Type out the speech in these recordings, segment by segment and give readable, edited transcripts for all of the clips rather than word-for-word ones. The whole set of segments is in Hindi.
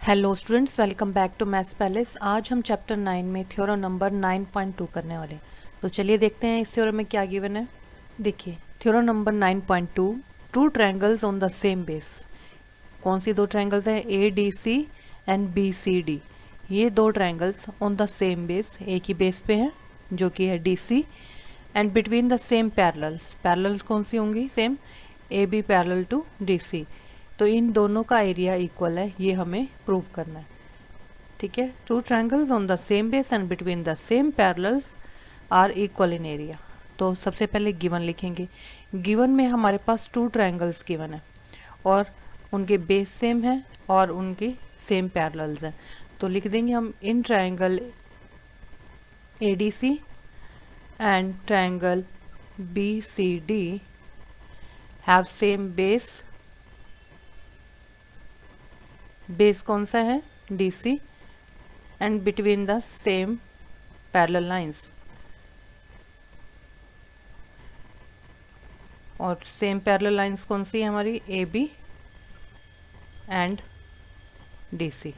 Hello students, welcome back to Maths Palace. आज हम चैप्टर 9 में थ्योरम नंबर 9.2 करने वाले। तो चलिए देखते हैं इस थ्योरम में क्या गिवन है। देखिए theorem number 9.2, two triangles on the same base. कौन सी दो ट्रायंगल्स हैं? A D C and B C D. ये दो triangles on the same base, एक ही बेस पे हैं जो कि है D C, and between the same parallels. Parallels कौन सी होंगी? Same, A B parallel to D C. तो इन दोनों का एरिया इक्वल है, ये हमें प्रूव करना है। ठीक है, two triangles on the same base and between the same parallels are equal in area. तो सबसे पहले गिवन लिखेंगे। गिवन में हमारे पास टू ट्रायंगल्स गिवन है और उनके बेस सेम है और उनके सेम पैरेलल्स हैं। तो लिख देंगे हम in triangle A D C and triangle B C D have same base. Base कौन सा है? D C, and between the same parallel lines. और सेम पैरेलल लाइंस कौन सी है हमारी? A B and D C.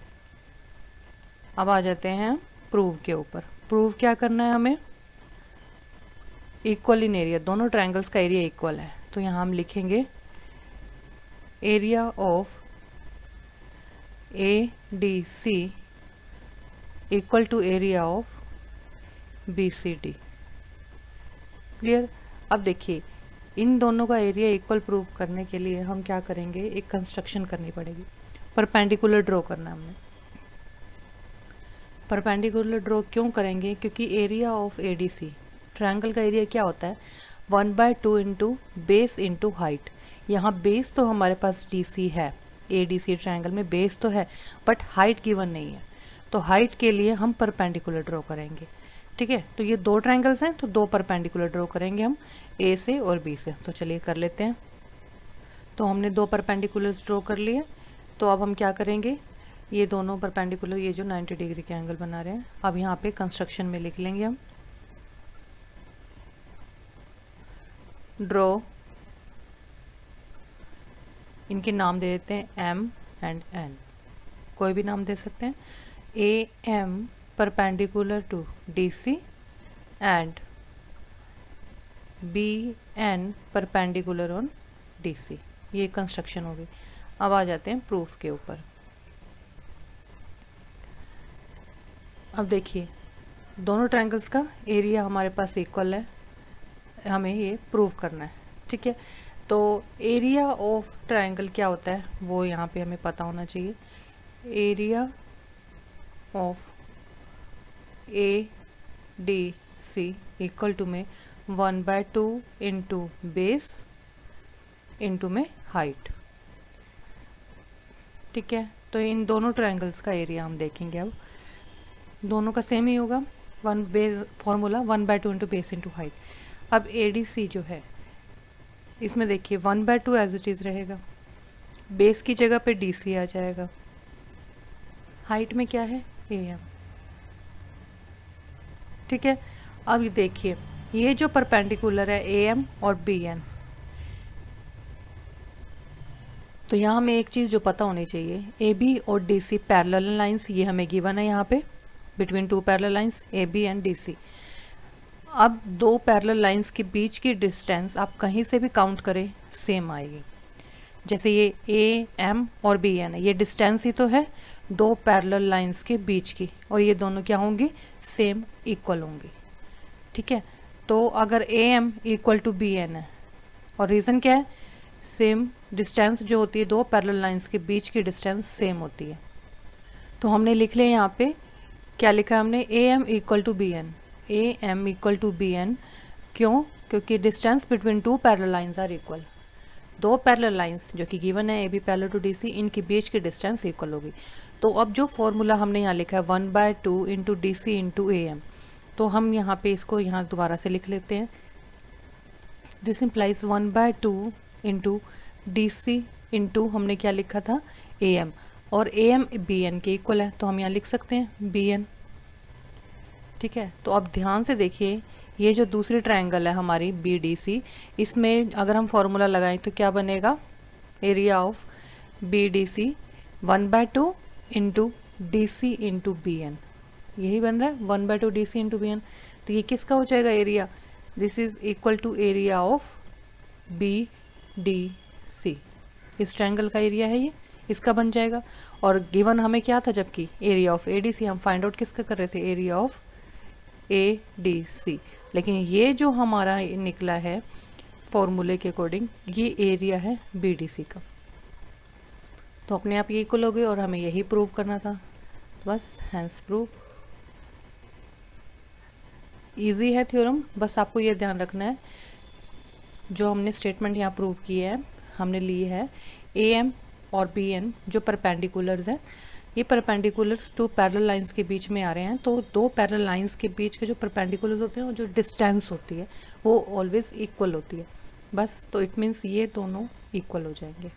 अब आ जाते हैं प्रूव के ऊपर। प्रूव क्या करना है हमें? इक्वल इन एरिया, दोनों ट्रायंगल्स का एरिया इक्वल है। तो यहाँ हम लिखेंगे area of A D C equal to area of B C D. Clear? अब देखिए इन दोनों का एरिया इक्वल प्रूव करने के लिए हम क्या करेंगे, एक कंस्ट्रक्शन करनी पड़ेगी। परपेंडिकुलर ड्रॉ करना है हमने। परपेंडिकुलर ड्रॉ क्यों करेंगे? क्योंकि area of A D C, triangle का एरिया क्या होता है? 1/2 इंटू बेस इंटू हाइट। यहाँ बेस तो हमारे पास डी सी है, ए डी सी ट्रायंगल में बेस तो है बट हाइट गिवन नहीं है। तो हाइट के लिए हम परपेंडिकुलर ड्रॉ करेंगे। ठीक है, तो ये दो ट्रायंगल्स हैं तो दो परपेंडिकुलर ड्रॉ करेंगे हम, ए से और बी से। तो चलिए कर लेते हैं। तो हमने दो परपेंडिकुलर्स ड्रॉ कर लिए। तो अब हम क्या करेंगे, ये दोनों परपेंडिकुलर, ये जो 90 डिग्री के एंगल बना रहे हैं, अब यहाँ पे कंस्ट्रक्शन में लिख लेंगे हम ड्रॉ। इनके नाम दे देते हैं एम एंड एन, कोई भी नाम दे सकते हैं। A M perpendicular to D C and B N perpendicular on D C. ये कंस्ट्रक्शन हो गई। अब आ जाते हैं प्रूफ के ऊपर। अब देखिए दोनों ट्रायंगल्स का एरिया हमारे पास इक्वल है, हमें ये प्रूव करना है। ठीक है, तो एरिया ऑफ ट्रायंगल क्या होता है वो यहाँ पे हमें पता होना चाहिए। Area of A D C equal to में 1/2 इंटू बेस इंटू में हाइट। ठीक है, तो इन दोनों ट्रायंगल्स का एरिया हम देखेंगे। अब दोनों का सेम ही होगा, one base formula 1/2 into base into height. अब ए डी सी जो है इसमें देखिए 1/2 एज इट इज रहेगा, बेस की जगह पे डी सी आ जाएगा, हाइट में क्या है? A M. ठीक है, अब ये देखिए ये जो परपेंडिकुलर है ए एम और बी एन, तो यहाँ हमें एक चीज़ जो पता होनी चाहिए, ए बी और डी सी पैरेलल लाइंस, ये हमें गिवन है यहाँ पे, between two parallel lines A B and D C. अब दो पैरेलल लाइंस के बीच की डिस्टेंस आप कहीं से भी काउंट करें सेम आएगी। जैसे ये ए एम और बी एन है, ये डिस्टेंस ही तो है दो पैरेलल लाइंस के बीच की, और ये दोनों क्या होंगी? सेम, इक्वल होंगी। ठीक है, तो अगर A M equal to B N है, और रीज़न क्या है? सेम डिस्टेंस जो होती है दो पैरेलल लाइंस के बीच की डिस्टेंस सेम होती है। तो हमने लिख लिया यहाँ पे, क्या लिखा हमने? A M equal to B N. A M equal to B N क्यों? क्योंकि distance between two parallel lines are equal. दो पैरेलल लाइंस जो कि गिवन है A B parallel to D C, इनके बीच की डिस्टेंस इक्वल होगी। तो अब जो फॉर्मूला हमने यहाँ लिखा है 1/2 into D C into A M, तो हम यहाँ पे इसको यहाँ दोबारा से लिख लेते हैं। This implies 1/2 into D C into हमने क्या लिखा था? ए एम, और ए एम बी एन के इक्वल है, तो हम यहाँ लिख सकते हैं बी एन। ठीक है, तो अब ध्यान से देखिए ये जो दूसरी ट्रायंगल है हमारी बी डी सी, इसमें अगर हम फॉर्मूला लगाएं तो क्या बनेगा? Area of B D C 1/2 into D C into B N, यही बन रहा है 1/2 D C into B N. तो ये किसका हो जाएगा area, this is equal to area of B D C, इस ट्रायंगल का एरिया है ये, इसका बन जाएगा। और गिवन हमें क्या था, जबकि area of A D C, हम फाइंड आउट किसका कर रहे थे, area of A D C. लेकिन ये जो हमारा निकला है फॉर्मूले के अकॉर्डिंग, ये एरिया है बी डी सी का। तो अपने आप ये इक्वल हो गए और हमें यही प्रूव करना था, बस हैंस प्रूव। इजी है थ्योरम, बस आपको ये ध्यान रखना है जो हमने स्टेटमेंट यहाँ प्रूव की है, हमने ली है ए एम और बी एन जो परपेंडिकुलर्स हैं, ये परपेंडिकुलर्स टू पैरेलल लाइंस के बीच में आ रहे हैं। तो दो पैरेलल लाइंस के बीच के जो परपेंडिकुलर्स होते हैं और जो डिस्टेंस होती है वो ऑलवेज इक्वल होती है, बस। तो इट मीन्स ये दोनों इक्वल हो जाएंगे,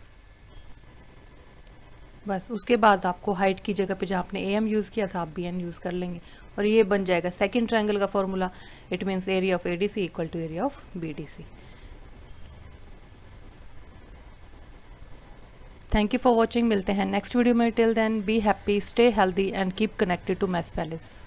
बस। उसके बाद आपको हाइट की जगह पे जहाँ आपने ए एम यूज़ किया था आप बी एन यूज़ कर लेंगे और ये बन जाएगा सेकेंड ट्रायंगल का formula. It means area of A D C equal to area of B D C. Thank you for watching, मिलते हैं नेक्स्ट वीडियो में। Till then be happy, stay healthy and keep connected to Maths palace.